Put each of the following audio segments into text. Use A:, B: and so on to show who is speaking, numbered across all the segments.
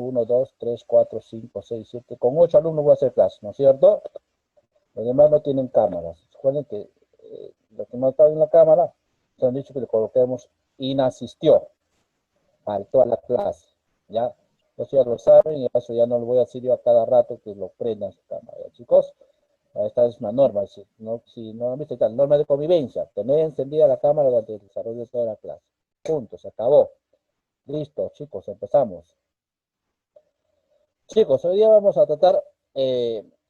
A: 1, 2, 3, 4, 5, 6, 7, con 8 alumnos voy a hacer clase, ¿no es cierto? Los demás no tienen cámaras. Recuerden que los que no están en la cámara, se han dicho que le coloquemos inasistió, faltó a la clase, ¿ya? Eso ya lo saben y eso ya no lo voy a decir yo a cada rato que lo prendan su cámara, ¿ya, chicos? Esta es una norma, si no han visto tal, norma de convivencia, tener encendida la cámara durante el desarrollo de toda la clase. Punto, se acabó. Listo, chicos, empezamos. Chicos, hoy día vamos a tratar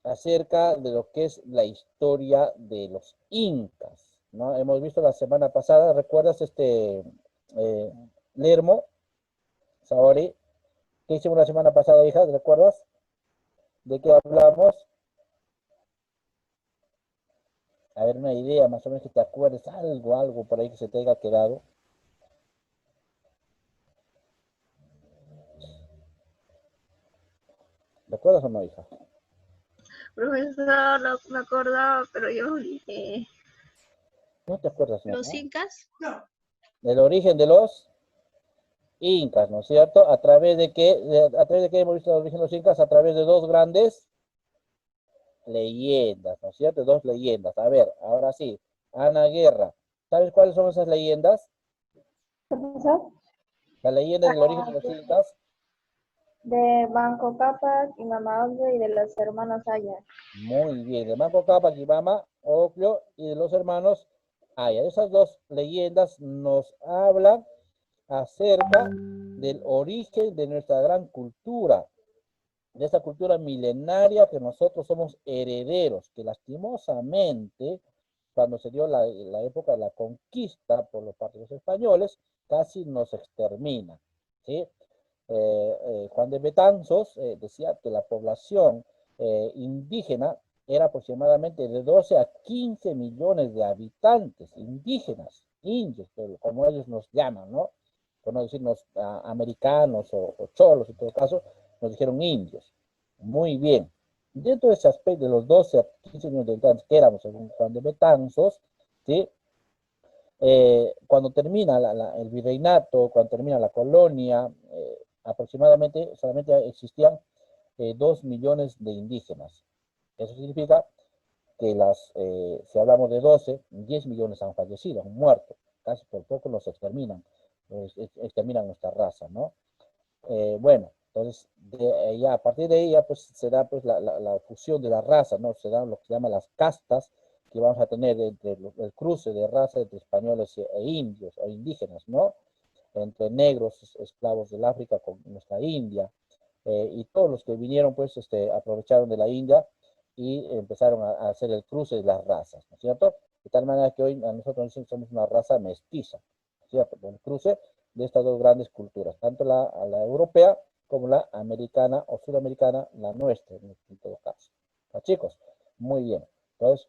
A: acerca de lo que es la historia de los incas, ¿no? Hemos visto la semana pasada, ¿recuerdas eh, Lermo, Saori? ¿Qué hicimos la semana pasada, hija? ¿Recuerdas? ¿De qué hablamos? A ver, una idea, más o menos que te acuerdes, algo por ahí que se te haya quedado. ¿Recuerdas o no, hija?
B: Profesor, no me acordaba, pero yo dije,
A: No te acuerdas, ¿no?
B: ¿los incas?
A: Del origen de los incas, ¿no es cierto? ¿A través de qué? ¿A través de qué hemos visto el origen de los incas? A través de dos grandes leyendas, ¿no es cierto? Dos leyendas. A ver, ahora sí. Ana Guerra. ¿Sabes cuáles son esas leyendas?
C: Profesor,
A: La leyenda del origen de los incas.
C: de Banco Cápac y Mama Oglio y de los hermanos Aya.
A: Muy bien. De Manco Cápac y Mama Ocllo y de los hermanos Aya. Esas dos leyendas nos hablan acerca del origen de nuestra gran cultura, de esa cultura milenaria que nosotros somos herederos, que lastimosamente, cuando se dio la época de la conquista por los partidos españoles, casi nos extermina, ¿sí? Juan de Betanzos decía que la población indígena era aproximadamente de 12 a 15 millones de habitantes indígenas, indios, como ellos nos llaman, ¿no? Por no decirnos americanos o cholos en todo caso, nos dijeron indios. Muy bien. Dentro de ese aspecto de los 12 a 15 millones de habitantes que éramos, según Juan de Betanzos, ¿sí? Cuando termina el virreinato, cuando termina la colonia, aproximadamente solamente existían 2 millones de indígenas. Eso significa que si hablamos de 12, 10 millones han fallecido, han muerto. Casi por poco los exterminan, exterminan nuestra raza, ¿no? Bueno, entonces ya, a partir de ahí ya pues se da pues la fusión de la raza, ¿no? Se dan lo que se llama las castas que vamos a tener entre el cruce de raza entre españoles e indios o indígenas, ¿no? Entre negros esclavos del África con nuestra India, y todos los que vinieron pues aprovecharon de la India y empezaron a hacer el cruce de las razas, ¿no es cierto? De tal manera que hoy a nosotros somos una raza mestiza, ¿no es cierto? El cruce de estas dos grandes culturas, tanto la europea como la americana o sudamericana, la nuestra en todo caso. ¿No, chicos? Muy bien. Entonces,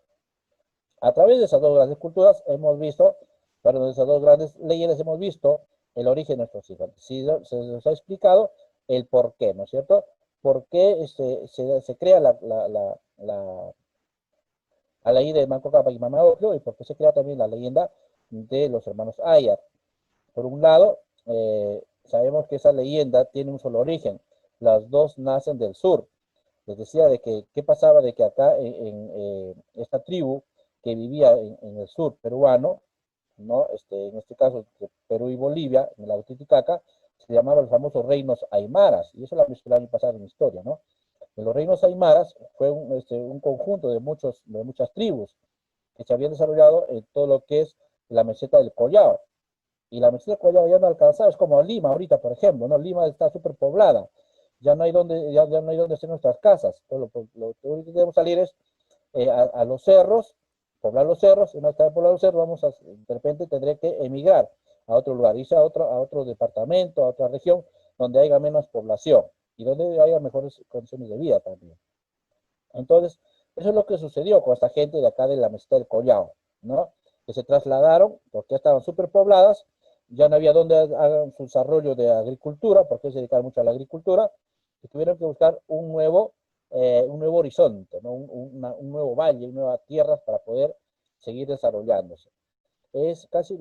A: a través de esas dos grandes culturas hemos visto, perdón, de esas dos grandes leyendas hemos visto el origen de nuestros hijos. Sí, se nos ha explicado el por qué, ¿no es cierto? ¿Por qué se crea la leyenda de Manco Cápac y Mama Ocllo y por qué se crea también la leyenda de los hermanos Ayar? Por un lado, sabemos que esa leyenda tiene un solo origen. Las dos nacen del sur. Les decía de que, ¿qué pasaba? De que acá esta tribu que vivía en el sur peruano, ¿no? En este caso, Perú y Bolivia, en la Titicaca, se llamaban los famosos reinos aymaras, y eso lo visto el año pasado en historia, ¿no? En los reinos aymaras fue un conjunto de muchas tribus que se habían desarrollado en todo lo que es la meseta del Collao, y la meseta del Collao ya no alcanzaba, es como Lima ahorita, por ejemplo, ¿no? Lima está súper poblada, ya no hay donde hacer nuestras casas, lo único que debemos salir es a los cerros, poblar los cerros, y una vez que poblar los cerros, de repente tendré que emigrar a otro lugar, irse a otro departamento, a otra región, donde haya menos población y donde haya mejores condiciones de vida también. Entonces, eso es lo que sucedió con esta gente de acá de la meseta del Collao, ¿no? Que se trasladaron, porque ya estaban súper pobladas, ya no había donde hagan su desarrollo de agricultura, porque se dedicaban mucho a la agricultura, y tuvieron que buscar un nuevo horizonte, ¿no? Un nuevo valle, nuevas tierras para poder seguir desarrollándose. Es casi,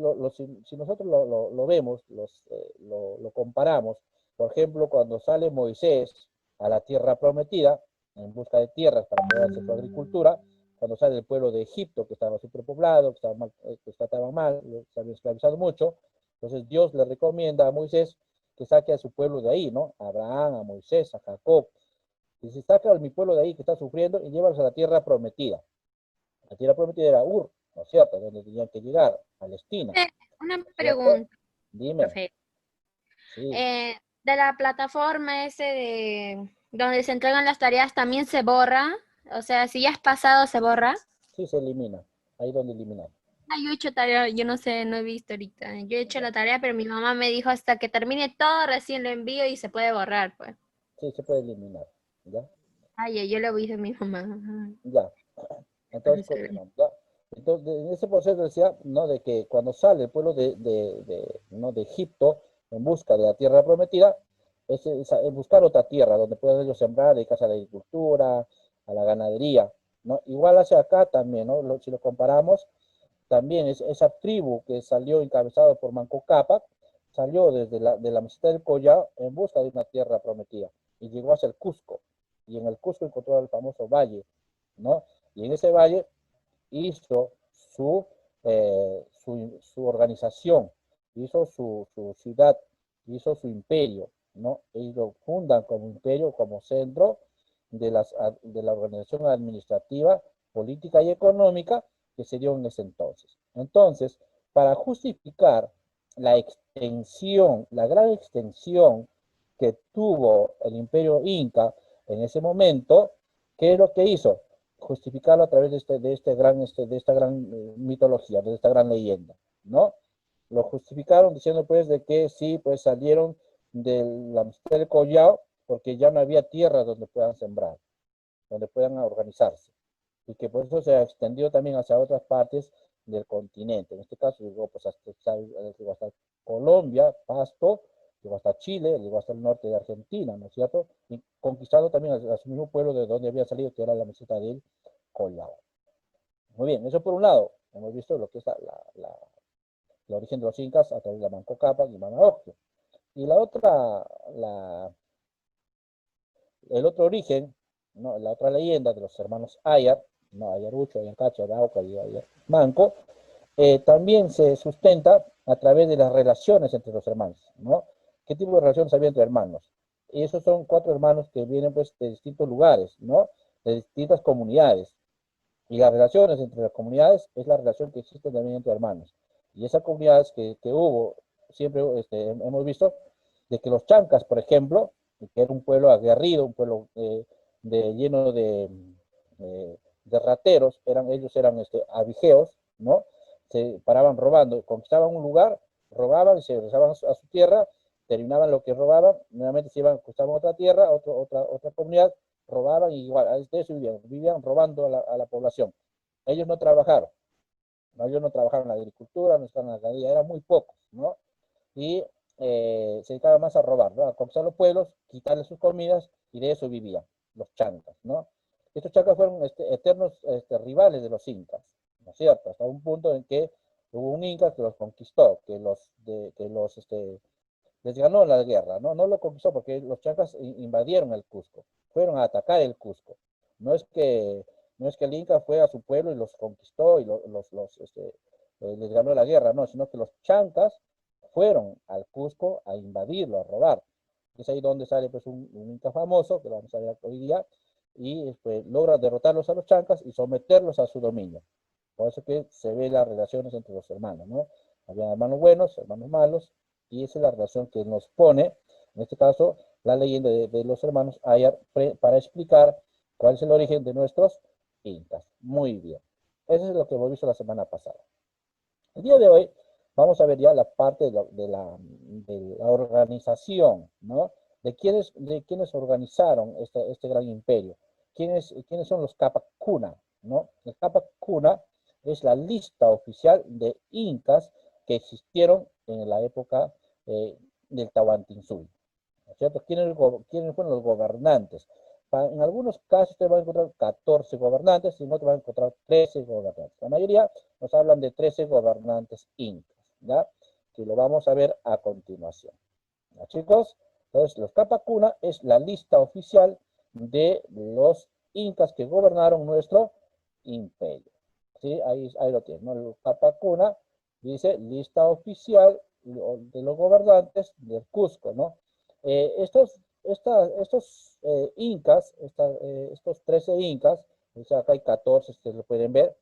A: si nosotros lo vemos, lo comparamos, Por ejemplo, cuando sale Moisés a la tierra prometida, en busca de tierras para poder hacer su agricultura, cuando sale el pueblo de Egipto, que estaba superpoblado, que estaba mal, se había esclavizado mucho, entonces Dios le recomienda a Moisés que saque a su pueblo de ahí, ¿no? A Abraham, a Moisés, a Jacob. Y si saca a mi pueblo de ahí que está sufriendo y llévalos a la tierra prometida. La tierra prometida era Ur, ¿no es cierto? Donde tenían que llegar, Palestina,
B: Eh, Una
A: ¿no es cierto?
B: pregunta,
A: Dime,
B: profe.
A: sí,
B: De la plataforma ese de donde se entregan las tareas también se borra. O sea, si ya es pasado, se borra.
A: sí se elimina, ahí donde eliminar.
B: Ah, yo he hecho tarea, yo no sé, no he visto ahorita. Yo he hecho la tarea, pero mi mamá me dijo hasta que termine todo, recién lo envío y se puede borrar, pues.
A: Sí, se puede eliminar, ¿ya?
B: Ay, yo lo hice a mi mamá. Ajá.
A: Ya, entonces
B: Vamos a ver.
A: continuamos, ¿ya? Entonces, en ese proceso decía, ¿no? De que cuando sale el pueblo ¿no? de Egipto en busca de la tierra prometida, es buscar otra tierra donde puedan ellos sembrar, dedicarse a la agricultura, a la ganadería, ¿no? Igual hacia acá también, ¿no? Si lo comparamos, también esa tribu que salió encabezado por Manco Cápac, salió desde de la meseta del Collao en busca de una tierra prometida y llegó hacia el Cusco. Y en el Cusco encontró el famoso valle, ¿no? Y en ese valle hizo su organización, hizo su ciudad, hizo su imperio, ¿no? Ellos lo fundan como imperio, como centro de la organización administrativa, política y económica que se dio en ese entonces. Entonces, para justificar la extensión, la gran extensión que tuvo el imperio inca en ese momento, ¿qué es lo que hizo? Justificarlo a través de esta gran mitología, de esta gran leyenda, ¿no? Lo justificaron diciendo pues de que sí, pues salieron de la meseta del Collao porque ya no había tierra donde puedan sembrar, donde puedan organizarse. Y que por eso se ha extendido también hacia otras partes del continente. En este caso llegó pues hasta Colombia, Pasto, llegó hasta Chile, llegó hasta el norte de Argentina, ¿no es cierto? Y conquistando también a su mismo pueblo de donde había salido, que era la meseta del Collao. Muy bien, eso por un lado. Hemos visto lo que es el origen de los incas a través de la Manco Cápac y Mama Ocllo. Y la otra, el otro origen, ¿no? La otra leyenda de los hermanos Ayar, ¿no? Ayarucho, Ayacacho, Arauca y Ayar Manco, también se sustenta a través de las relaciones entre los hermanos, ¿no? ¿Qué tipo de relaciones había entre hermanos? Y esos son cuatro hermanos que vienen pues de distintos lugares, ¿no? De distintas comunidades. Y las relaciones entre las comunidades es la relación que existe también entre hermanos. Y esas comunidades que hubo, siempre hemos visto, de que los chancas, por ejemplo, que era un pueblo aguerrido, un pueblo lleno de rateros, ellos eran abigeos, ¿no? Se paraban robando, conquistaban un lugar, robaban, se regresaban a su tierra, terminaban lo que robaban, nuevamente se iban, conquistaban otra tierra, otra comunidad, robaban y igual, de eso vivían robando a la población. Ellos no trabajaron, ¿no? Ellos no trabajaron en la agricultura, no estaban en la ganadería, eran muy pocos, ¿no? Y se dedicaban más a robar, ¿no? A conquistar los pueblos, quitarles sus comidas y de eso vivían los chancas, ¿no? Estos chancas fueron eternos rivales de los incas, ¿no es cierto? Hasta un punto en que hubo un inca que los conquistó, les ganó la guerra, ¿no? No lo conquistó porque los chancas invadieron el Cusco, fueron a atacar el Cusco. No es que, no es que el Inca fue a su pueblo y los conquistó y les ganó la guerra, no, sino que los chancas fueron al Cusco a invadirlo, a robar. Es ahí donde sale pues un Inca famoso, que lo vamos a ver hoy día, y pues, logra derrotarlos a los chancas y someterlos a su dominio. Por eso que se ve las relaciones entre los hermanos, ¿no? Había hermanos buenos, hermanos malos, y esa es la relación que nos pone, en este caso, la leyenda de los hermanos Ayar para explicar cuál es el origen de nuestros incas. Muy bien. Eso es lo que hemos visto la semana pasada. El día de hoy vamos a ver ya la parte de la organización, ¿no? De quiénes organizaron este gran imperio. ¿Quiénes son los Capac Cuna, ¿no? El Capac Cuna es la lista oficial de incas que existieron en la época del Tahuantinsuyo, ¿no es cierto? ¿Quiénes fueron los gobernantes? En algunos casos te van a encontrar 14 gobernantes, y en otros van a encontrar 13 gobernantes. La mayoría nos hablan de 13 gobernantes incas, ¿ya? Que lo vamos a ver a continuación. ¿Ya, chicos? Entonces, los Capacuna es la lista oficial de los incas que gobernaron nuestro imperio. ¿Sí? Ahí lo tienen, ¿no? Los Capacuna dice lista oficial de los gobernantes del Cusco, ¿no? Estos incas, estos 13 incas, o sea, acá hay 14, ustedes lo pueden ver,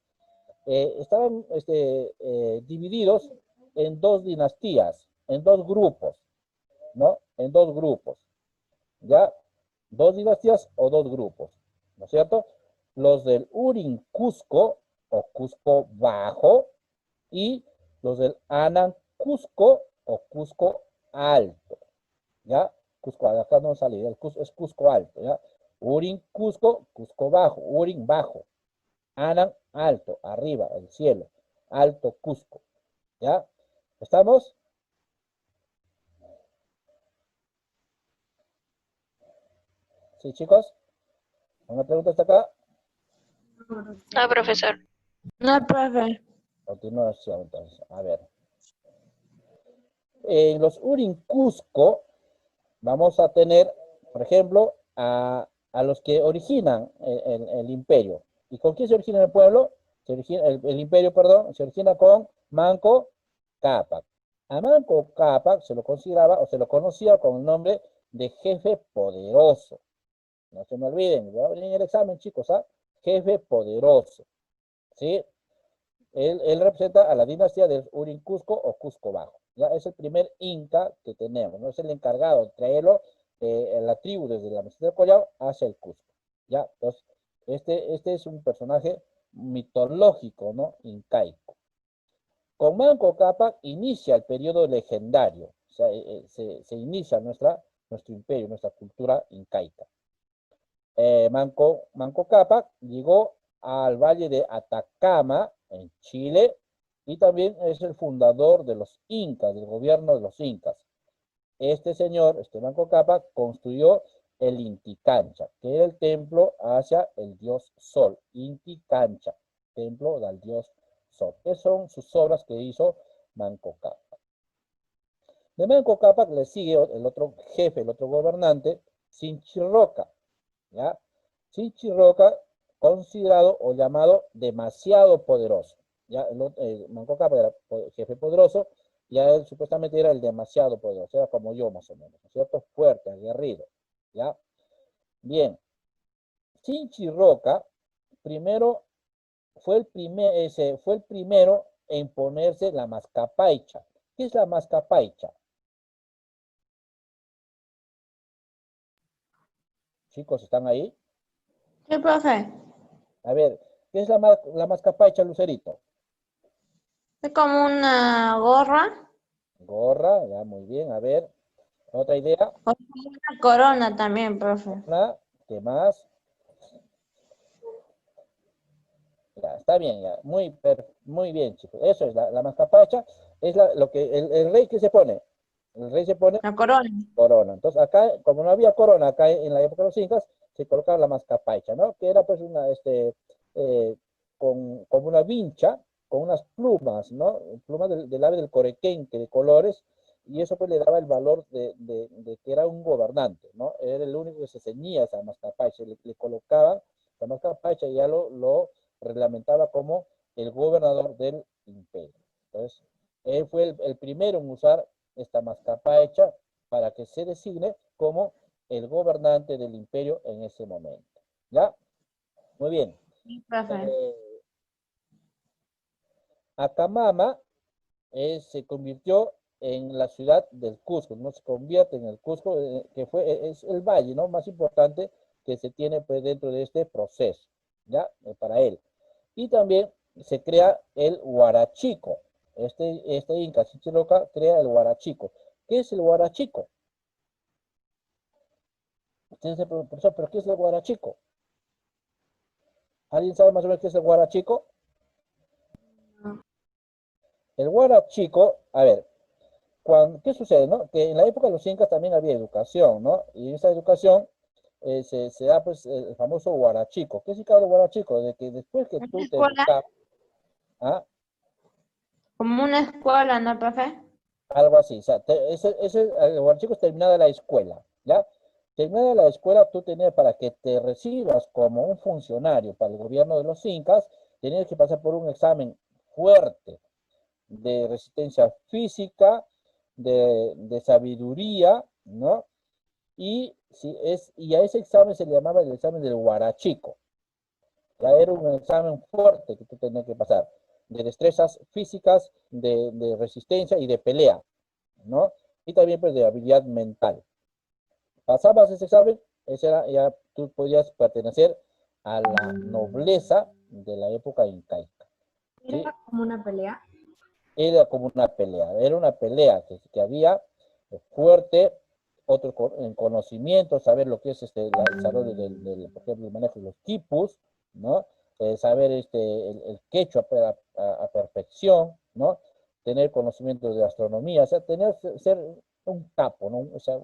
A: estaban divididos en dos dinastías, en dos grupos, ¿no? En dos grupos, ¿ya? Dos dinastías o dos grupos, ¿no es cierto? Los del Urin Cusco o Cusco Bajo y los del Anan Cusco o Cusco Alto, ¿ya? Cusco, acá no sale, es Cusco Alto, ¿ya? Urin Cusco, Cusco Bajo, Urin Bajo, Anan Alto, arriba, el cielo, Alto Cusco, ¿ya? ¿Estamos? ¿Sí, chicos? ¿Una pregunta hasta acá?
B: No, profesor.
D: No, profe.
A: Continuación, entonces, a ver. En los Urin Cusco vamos a tener, por ejemplo, a los que originan el imperio. ¿Y con quién se origina el pueblo? El imperio, perdón, se origina con Manco Cápac. A Manco Cápac se lo consideraba o se lo conocía con el nombre de jefe poderoso. No se me olviden, voy a abrir el examen, chicos, ¿ah? Jefe poderoso, ¿sí? Él representa a la dinastía del Urin Cusco o Cusco Bajo. Ya es el primer inca que tenemos, ¿no? Es el encargado de traerlo la tribu desde la meseta del Collao hacia el Cusco. Ya, entonces, este es un personaje mitológico, ¿no? Incaico. Con Manco Cápac inicia el periodo legendario, o sea, se inicia nuestro imperio, nuestra cultura incaica. Manco Cápac llegó al valle de Atacama, en Chile, y también es el fundador de los incas, del gobierno de los incas. Este señor, Manco Cápac, construyó el Inti Cancha, que era el templo hacia el dios Sol. Inti Cancha, templo del dios Sol. Esas son sus obras que hizo Manco Cápac. De Manco Cápac le sigue el otro jefe, el otro gobernante, Sinchirroca, ¿ya? Sinchirroca, considerado o llamado demasiado poderoso. Ya Manco Cápac era jefe poderoso, ya él supuestamente era el demasiado poderoso, era como yo más o menos, ¿no es cierto? Fuerte, aguerrido, ¿ya? Bien, Sinchirroca primero fue el primero en ponerse la mascapaicha. ¿Qué es la mascapaicha? Chicos, ¿están ahí?
D: Sí, profe.
A: A ver, ¿qué es la mascapaicha, Lucerito?
D: Es como una gorra
A: Gorra, ya, muy bien. A ver, otra idea.
D: o una corona también, profe.
A: ¿Qué más? Ya, está bien, ya. Muy bien, chicos. Eso es la mascapacha. Es lo que el rey que se pone. El rey se pone
D: La corona.
A: corona. Entonces, acá, como no había corona acá en la época de los incas, se colocaba la mascapacha, ¿no? Que era pues una, como una vincha, con unas plumas, ¿no? Plumas del ave del corequenque de colores, y eso pues le daba el valor de que era un gobernante, ¿no? Era el único que se ceñía esa mascapacha, le colocaba la mascapacha y ya lo reglamentaba como el gobernador del imperio. Entonces, él fue el primero en usar esta mascapacha para que se designe como el gobernante del imperio en ese momento. ¿Ya? Muy bien.
D: Sí, profe.
A: Acamama se convirtió en la ciudad del Cusco, no se convierte en el Cusco, que es el valle, ¿no? Más importante que se tiene pues, dentro de este proceso, ¿ya? Para él. Y también se crea el Huarachico. Este Inca Chichiroca crea el Huarachico. ¿Qué es el Huarachico? Ustedes se preguntan, profesor, ¿pero qué es el Huarachico? ¿Alguien sabe más o menos qué es el Huarachico? El Huarachico, a ver, ¿qué sucede, no? Que en la época de los incas también había educación, ¿no? Y en esa educación se da, pues, el famoso Huarachico. ¿Qué significa el Huarachico? De que después que tú te
D: Escuela,
A: educas, ¿ah?
D: como una escuela, ¿no, profe?
A: Algo así, o sea, el huarachico es terminada la escuela, ¿ya? Terminada la escuela, tú tenías, para que te recibas como un funcionario para el gobierno de los incas, tenías que pasar por un examen fuerte de resistencia física, de sabiduría, ¿no? Y a ese examen se le llamaba el examen del huarachico. Ya era un examen fuerte que tú tenías que pasar, de destrezas físicas, de resistencia y de pelea, ¿no? Y también pues de habilidad mental. Pasabas ese examen, ya tú podías pertenecer a la nobleza de la época incaica. ¿Sí?
B: ¿Era como una pelea?
A: Era como era una pelea que había fuerte, otro en conocimiento, saber lo que es el desarrollo por ejemplo, el manejo de los quipus, ¿no? Saber el quechua a perfección, ¿no? Tener conocimiento de astronomía, o sea, ser un capo, ¿no? O sea,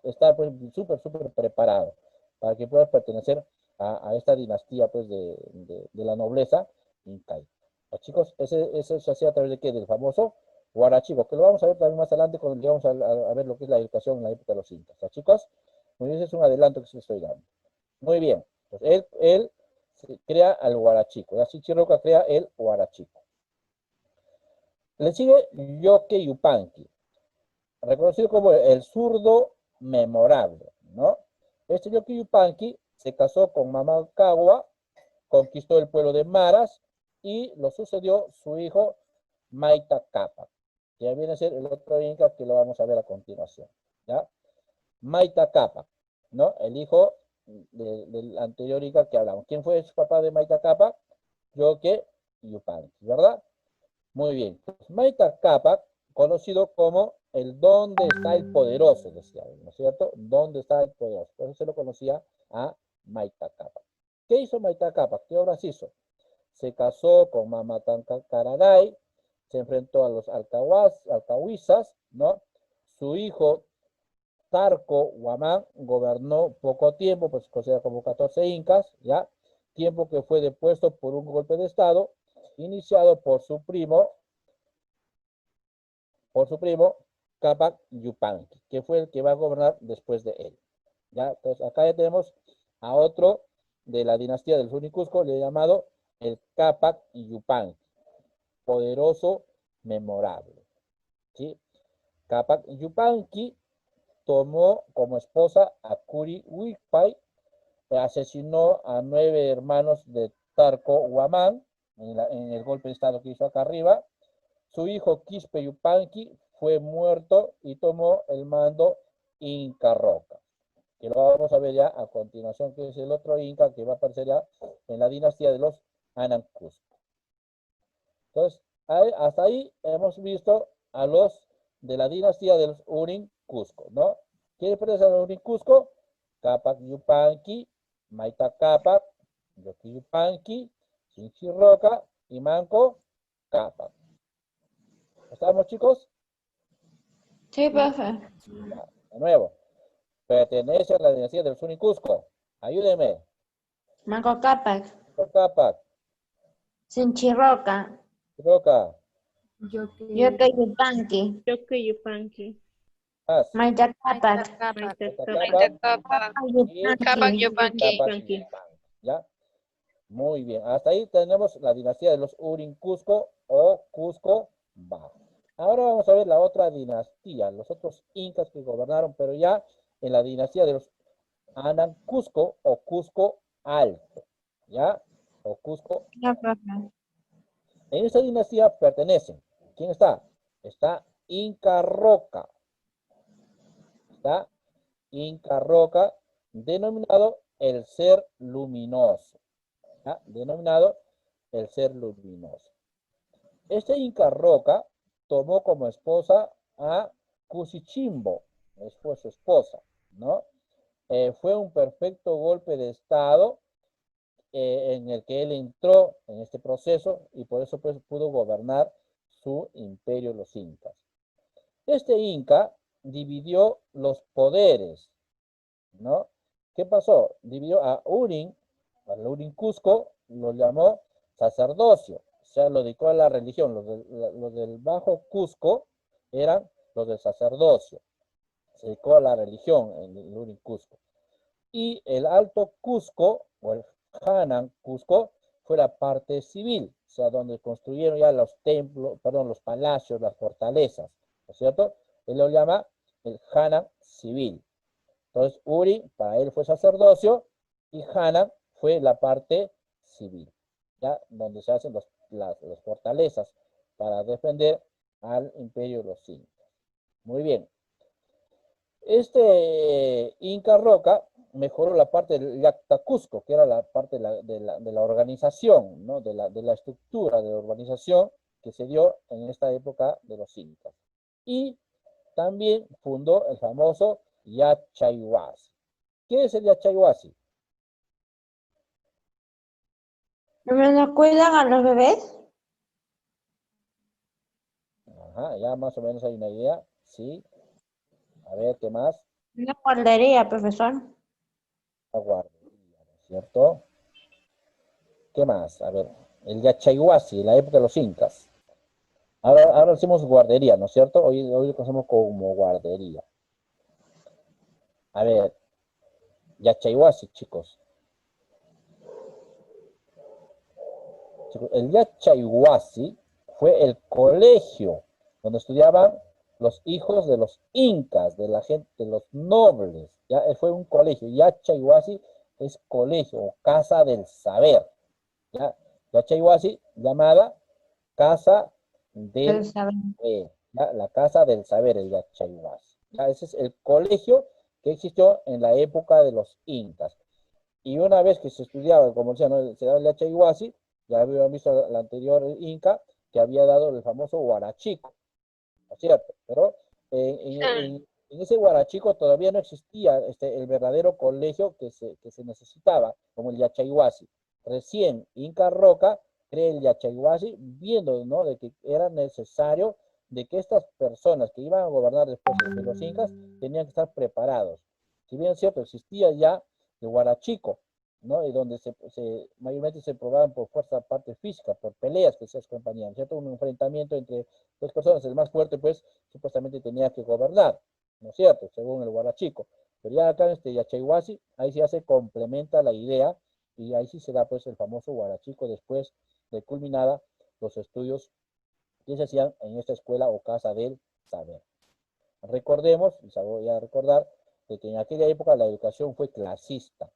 A: estar pues, súper preparado para que puedas pertenecer a esta dinastía pues, de la nobleza incaica. Chicos, eso se hacía a través de qué? Del famoso huarachico, que lo vamos a ver también más adelante cuando llegamos a ver lo que es la educación en la época de los incas. Chicos, muy bien, ese es un adelanto que se estoy dando. Muy bien, pues él crea al huarachico, la Chichiroca crea el huarachico. Le sigue Yoke Yupanqui, reconocido como el zurdo memorable, ¿no? Este Yoke Yupanqui se casó con Mama Cagua, conquistó el pueblo de Maras y lo sucedió su hijo Maita Capac, que viene a ser el otro inca que lo vamos a ver a continuación, ¿ya? Maita Capac, ¿no? El hijo del anterior inca que hablamos. ¿Quién fue su papá de Maita Capac? Yoke Yupanqui, ¿verdad? Muy bien. Maita Capac, conocido como el donde está el poderoso, decía, ¿no es cierto? ¿Dónde está el poderoso? Por eso se lo conocía a Maita Capac. ¿Qué hizo Maita Capac? ¿Qué obras hizo? Se casó con Mamatán Cararay, se enfrentó a los alcahuizas, ¿no? Su hijo Tarco Huamán gobernó poco tiempo, pues se considera como 14 incas, ¿ya? Tiempo que fue depuesto por un golpe de estado iniciado por su primo Capac Yupanqui, que fue el que va a gobernar después de él. ¿Ya? Entonces acá ya tenemos a otro de la dinastía del Sunicusco, le he llamado el Capac Yupanqui, poderoso, memorable. ¿Sí? Capac Yupanqui tomó como esposa a Curi Huicpay, asesinó a 9 hermanos de Tarco Huamán en el golpe de estado que hizo acá arriba. Su hijo Quispe Yupanqui fue muerto y tomó el mando Inca Roca, que lo vamos a ver ya a continuación, que es el otro Inca que va a aparecer ya en la dinastía de los Anan Cusco. Entonces, hasta ahí hemos visto a los de la dinastía de los Urin Cusco, ¿no? ¿Quiénes pertenecen a los Urin Cusco? Capac Yupanqui, Maita Capac, Yoki Yupanqui, Chinchi Roca y Manco Capac. ¿Estamos, chicos?
D: Sí, profe.
A: Ya, de nuevo. Pertenece a la dinastía del Sun y Cusco. Ayúdeme.
D: Manco Cápac,
A: Capac,
D: Sinchirroca,
A: Roca,
B: Yoke
D: Yoke Yupanqui,
E: Yoke Yupanqui,
A: Más,
D: Maita Cápac,
B: Capac.
E: Maita
A: Capac,
F: Capac,
A: y
F: Capac
D: Yupanqui.
F: Yupanqui.
E: Yupanqui.
A: ¿Ya? Muy bien. Hasta ahí tenemos la dinastía de los Urin Cusco o Cusco Bajo. Ahora vamos a ver la otra dinastía, los otros incas que gobernaron, pero ya en la dinastía de los Anan Cusco o Cusco Alto. ¿Ya? O Cusco.
D: Ya, profe.
A: En esta dinastía pertenecen. ¿Quién está? Está Inca Roca. Está Inca Roca, denominado el ser luminoso. ¿Ya? Denominado el ser luminoso. Este Inca Roca tomó como esposa a Cusichimbo, fue su esposa, ¿no? Fue un perfecto golpe de estado en el que él entró en este proceso y por eso pues, pudo gobernar su imperio, los incas. Este inca dividió los poderes, ¿no? ¿Qué pasó? Dividió al Urin Cusco, lo llamó sacerdocio, o sea, lo dedicó a la religión. Los del Bajo Cusco eran los del sacerdocio. Se dedicó a la religión en el Luri Cusco. Y el Alto Cusco, o el Hanan Cusco, fue la parte civil, o sea, donde construyeron ya los templos, perdón, los palacios, las fortalezas, ¿no es cierto? Él lo llama el Hanan civil. Entonces, Uri, para él fue sacerdocio, y Hanan fue la parte civil, ¿ya? Donde se hacen las fortalezas para defender al imperio de los incas. Muy bien. Este Inca Roca mejoró la parte del Yactacusco, que era la parte de la organización, ¿no? de la estructura de organización que se dio en esta época de los incas. Y también fundó el famoso Yachayhuasi. ¿Qué es el Yachayhuasi?
D: ¿No cuidan a los bebés?
A: Ajá, ya más o menos hay una idea, ¿sí? A ver, ¿qué más?
D: Una guardería, profesor.
A: La guardería, ¿no es cierto? ¿Qué más? A ver, el Yachayhuasi, la época de los incas. Ahora decimos guardería, ¿no es cierto? Hoy lo conocemos como guardería. A ver, Yachayhuasi, chicos. El Yachayhuasi fue el colegio donde estudiaban los hijos de los incas, de la gente, de los nobles. Ya fue un colegio. Yachayhuasi es colegio o casa del saber. ¿Ya? Yachayhuasi llamada casa del saber. ¿Ya? La casa del saber, el Yachayhuasi. ¿Ya? Ese es el colegio que existió en la época de los incas. Y una vez que se estudiaba, como decía, ¿no? Se daba el Yachayhuasi, ya habíamos visto la anterior Inca, que había dado el famoso Huarachico, ¿no es cierto? Pero en ese Huarachico todavía no existía el verdadero colegio que se necesitaba, como el Yachayhuasi. Recién Inca Roca crea el Yachayhuasi, viendo, ¿no? De que era necesario de que estas personas que iban a gobernar después de los incas tenían que estar preparados. Si bien es cierto, existía ya el Huarachico, ¿no? Y donde mayormente se probaban por fuerza parte física, por peleas que se acompañaban, ¿cierto? Un enfrentamiento entre dos personas, el más fuerte, pues, supuestamente tenía que gobernar, ¿no es cierto? Según el Huarachico. Pero ya acá en este Yachayhuasi, ahí sí ya se complementa la idea, y ahí sí se da, pues, el famoso Huarachico después de culminada los estudios que se hacían en esta escuela o casa del saber. Recordemos, les voy a recordar, de que en aquella época la educación fue clasista.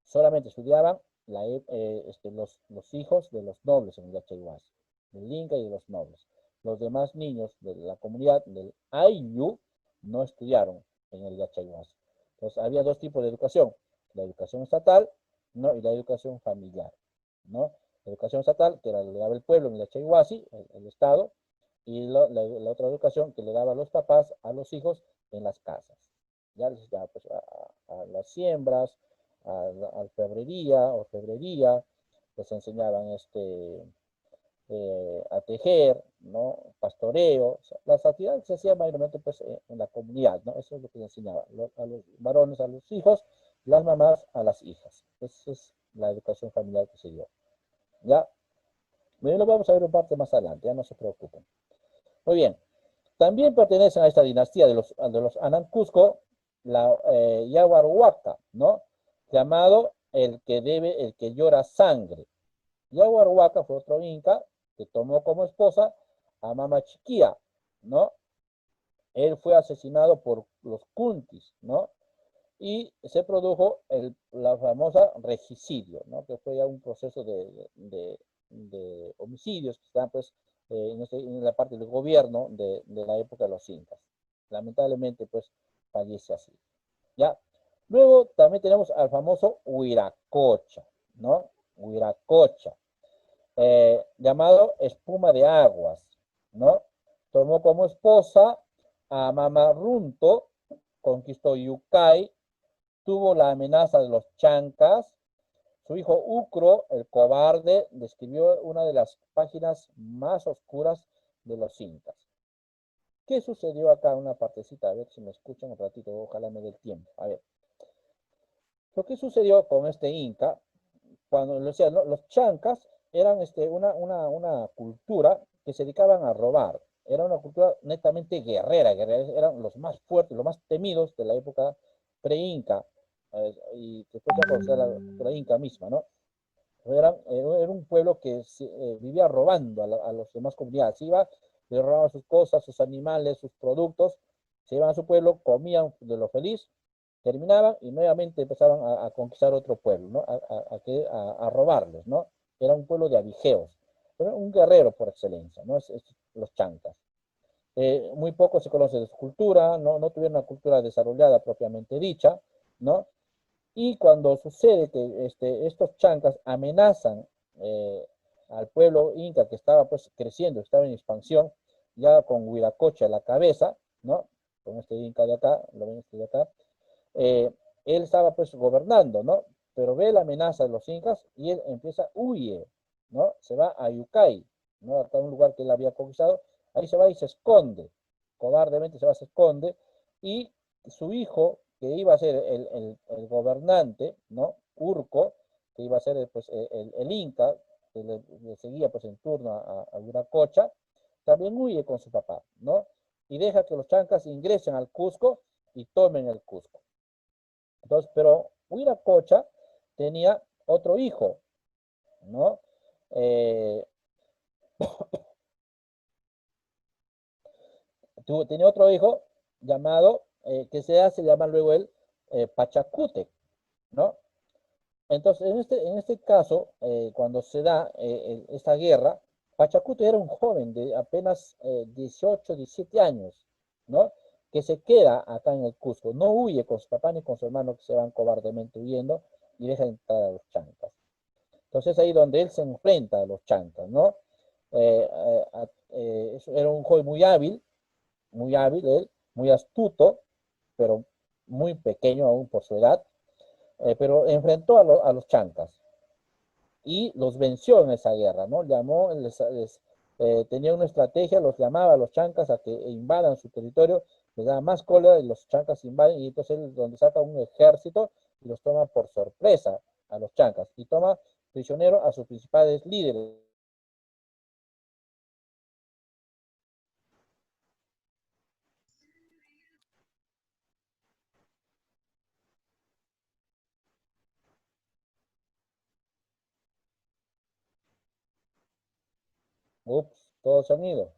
A: Solamente estudiaban los hijos de los nobles en el Yachayhuasi, del Inca y de los nobles. Los demás niños de la comunidad del Ayllu no estudiaron en el Yachayhuasi. Entonces había dos tipos de educación, la educación estatal, ¿no? Y la educación familiar, ¿no? La educación estatal, que le daba el pueblo en el Yachayhuasi, el Estado, y la otra educación que le daban los papás a los hijos en las casas. Ya les daba, pues, a las siembras, a orfebrería, les enseñaban a tejer, ¿no? Pastoreo. O sea, las actividades se hacían mayormente, pues, en la comunidad, ¿no? Eso es lo que se enseñaba. A los varones a los hijos, las mamás a las hijas. Esa es la educación familiar que se dio. ¿Ya? Bien, lo vamos a ver un parte más adelante, ya no se preocupen. Muy bien. También pertenecen a esta dinastía de los Anan Cusco, la Yaguarhuaca, ¿no? Llamado el que llora sangre. Yaguarhuaca fue otro inca que tomó como esposa a Mama Chiquía, ¿no? Él fue asesinado por los Kuntis, ¿no? Y se produjo la famosa regicidio, ¿no? Que fue ya un proceso de homicidios que están, pues, en la parte del gobierno de la época de los incas. Lamentablemente, pues, fallece así. ¿Ya? Luego también tenemos al famoso Huiracocha, ¿no? Huiracocha, llamado espuma de aguas, ¿no? Tomó como esposa a Mama Runto, conquistó Yucay, tuvo la amenaza de los chancas. Su hijo Ucro, el cobarde, describió una de las páginas más oscuras de los incas. ¿Qué sucedió acá? Una partecita, a ver si me escuchan un ratito, ojalá me dé el tiempo. A ver. Lo que sucedió con este inca, cuando decía, ¿no? Los chancas eran una cultura que se dedicaban a robar, era una cultura netamente guerrera, eran los más fuertes, los más temidos de la época pre-inca, y después ya conocer la cultura inca misma, ¿no? Era un pueblo que vivía robando a las demás comunidades. Se iba, le robaban sus cosas, sus animales, sus productos, se iban a su pueblo, comían de lo feliz, terminaban y nuevamente empezaban a conquistar otro pueblo, ¿no? A robarles, ¿no? Era un pueblo de abigeos, pero un guerrero por excelencia, ¿no? Los chancas. Muy poco se conoce de su cultura, no tuvieron una cultura desarrollada propiamente dicha, ¿no? Y cuando sucede que estos chancas amenazan eh, al pueblo inca que estaba pues creciendo, estaba en expansión, ya con Huiracocha a la cabeza, ¿no? Con este inca de acá, lo ven este de acá, eh, él estaba pues gobernando, ¿no? Pero ve la amenaza de los incas y él empieza, huye, ¿no? Se va a Yucay, ¿no? Hasta un lugar que él había conquistado, ahí se va y se esconde, cobardemente se va, se esconde, y su hijo, que iba a ser el gobernante, ¿no? Urco, que iba a ser pues, el inca, que le seguía pues en turno a Viracocha, también huye con su papá, ¿no? Y deja que los chancas ingresen al Cusco y tomen el Cusco. Entonces, pero Huiracocha tenía otro hijo, ¿no? Eh, tenía otro hijo llamado, que se hace llamar luego él Pachacútec, ¿no? Entonces, en este caso, cuando se da esta guerra, Pachacútec era un joven de apenas 18, 17 años, ¿no? Que se queda acá en el Cusco, no huye con su papá ni con su hermano que se van cobardemente huyendo y deja entrar a los chancas. Entonces ahí donde él se enfrenta a los chancas, ¿no? Era un joven muy hábil él, muy astuto, pero muy pequeño aún por su edad, pero enfrentó a los chancas y los venció en esa guerra, ¿no? Tenía una estrategia, los llamaba a los chancas a que invadan su territorio, les daba más cólera y los chancas invaden, y entonces él donde saca un ejército y los toma por sorpresa a los chancas y toma prisionero a sus principales líderes. Ups, todos se han ido.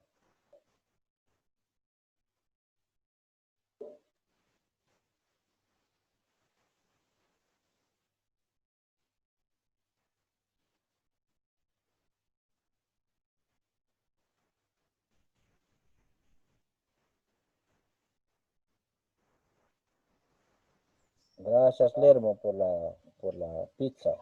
A: Gracias, Lermo, por la pizza.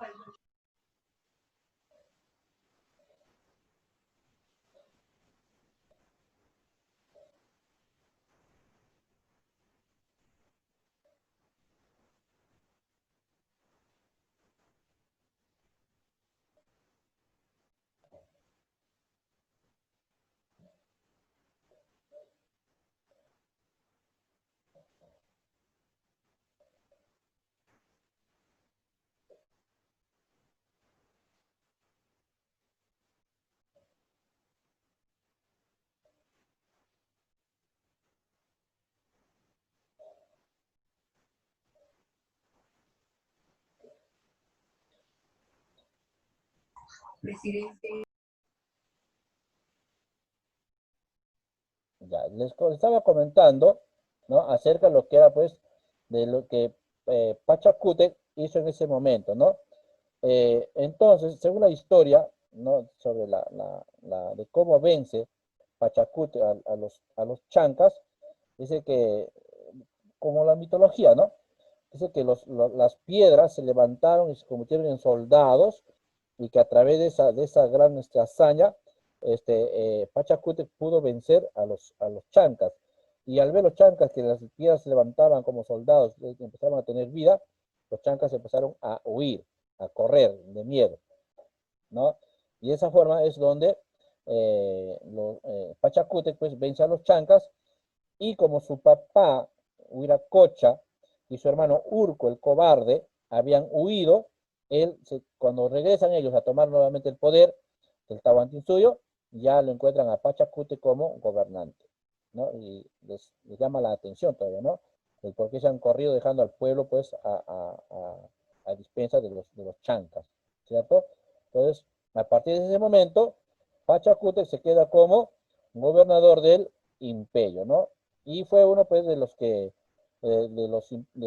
A: Ya, estaba comentando, ¿no? Acerca de lo que era, pues, de lo que Pachacútec hizo en ese momento, ¿no? Entonces, según la historia, ¿no? Sobre de cómo vence Pachacútec a los chancas, dice que, como la mitología, ¿no? Dice que las piedras se levantaron y se convirtieron en soldados y que a través de esa gran hazaña, Pachacútec pudo vencer a los chancas. Y al ver los chancas que las piedras se levantaban como soldados, empezaron a tener vida, los chancas empezaron a huir, a correr de miedo, ¿no? Y de esa forma es donde Pachacútec pues vence a los chancas, y como su papá, Huiracocha, y su hermano Urco, el cobarde, habían huido, cuando regresan ellos a tomar nuevamente el poder del Tahuantinsuyo, ya lo encuentran a Pachacútec como gobernante, ¿no? Y les llama la atención todavía, ¿no? El por qué se han corrido dejando al pueblo, pues, a dispensa de los chancas, ¿cierto? Entonces, a partir de ese momento, Pachacútec se queda como gobernador del imperio, ¿no? Y fue uno, pues, de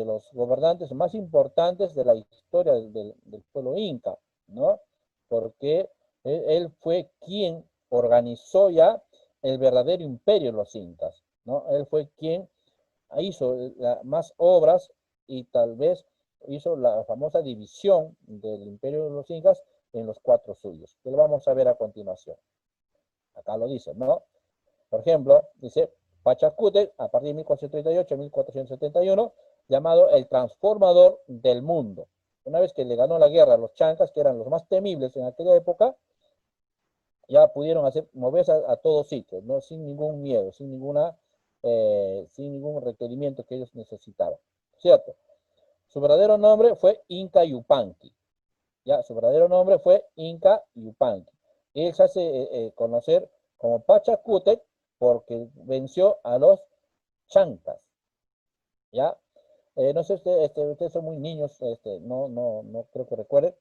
A: los gobernantes más importantes de la historia del pueblo inca, ¿no? Porque él fue quien organizó ya el verdadero imperio de los incas, ¿no? Él fue quien hizo más obras y tal vez hizo la famosa división del imperio de los incas en los 4 suyos, que lo vamos a ver a continuación. Acá lo dice, ¿no? Por ejemplo, dice Pachacútec, a partir de 1438 a 1471, llamado el transformador del mundo. Una vez que le ganó la guerra a los chancas, que eran los más temibles en aquella época, ya pudieron moverse a todos sitios, ¿no? Sin ningún miedo, sin ningún requerimiento que ellos necesitaban, ¿cierto? Su verdadero nombre fue Inca Yupanqui, ¿ya? Su verdadero nombre fue Inca Yupanqui. Él se hace conocer como Pachacútec porque venció a los chancas, ¿ya? No sé, ustedes son muy niños, no creo que recuerden.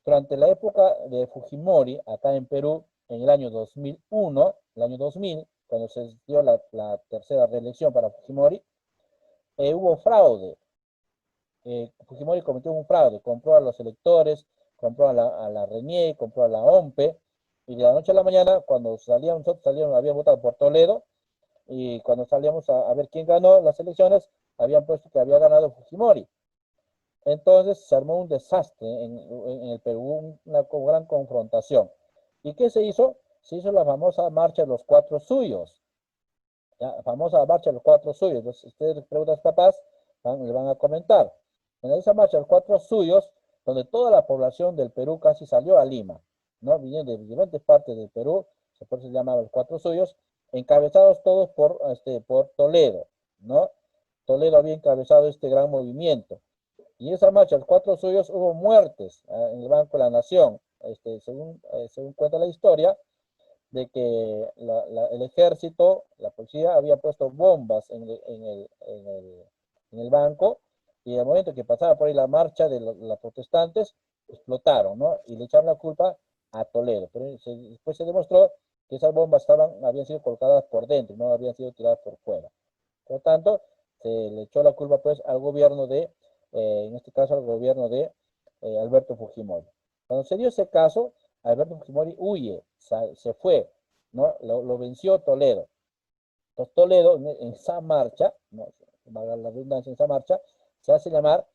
A: Durante la época de Fujimori, acá en Perú, en el año 2001, el año 2000, cuando se dio la tercera reelección para Fujimori, hubo fraude. Fujimori cometió un fraude, compró a los electores, compró a la RENIE, compró a la OMPE, y de la noche a la mañana, cuando salíamos, habíamos votado por Toledo, y cuando salíamos a ver quién ganó las elecciones, habían puesto que había ganado Fujimori. Entonces se armó un desastre en el Perú, una gran confrontación. ¿Y qué se hizo? Se hizo la famosa marcha de los 4 suyos. ¿Ya? La famosa marcha de los 4 suyos. Entonces, ustedes les preguntan a sus papás, le van a comentar. En esa marcha de los 4 suyos, donde toda la población del Perú casi salió a Lima, ¿no? Vinieron de diferentes partes del Perú, por eso se llamaba los 4 suyos, encabezados todos por Toledo, ¿no? Toledo había encabezado este gran movimiento. Y en esa marcha, los 4 suyos, hubo muertes en el Banco de la Nación. Según cuenta la historia, de que el ejército, la policía, había puesto bombas en el banco, y en el momento que pasaba por ahí la marcha de los protestantes, explotaron, ¿no? Y le echaron la culpa a Toledo. Pero después se demostró que esas bombas habían sido colocadas por dentro, no habían sido tiradas por fuera. Por lo tanto, se le echó la culpa, pues, al gobierno en este caso al gobierno de Alberto Fujimori. Cuando se dio ese caso, Alberto Fujimori huye, se fue, ¿no? Lo venció Toledo. Entonces Toledo, en esa marcha, ¿no? Valga la redundancia, en esa marcha, se hace llamar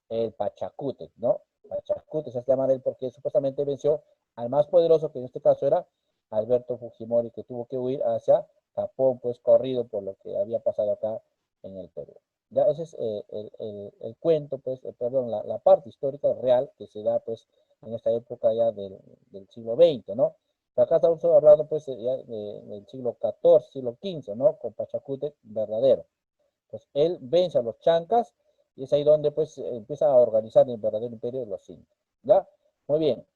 A: el Pachacútec, ¿no? Pachacútec se hace llamar él porque supuestamente venció al más poderoso, que en este caso era Alberto Fujimori, que tuvo que huir hacia Japón, pues corrido por lo que había pasado acá en el Perú. Ya ese es el cuento, pues, perdón, la parte histórica real que se da, pues, en esta época ya del siglo XX, ¿no? Pero acá estamos hablando, pues, ya del siglo XIV, siglo XV, ¿no? Con Pachacútec verdadero. Pues él vence a los chancas y es ahí donde, pues, empieza a organizar el verdadero imperio de los incas, ¿ya? Muy bien.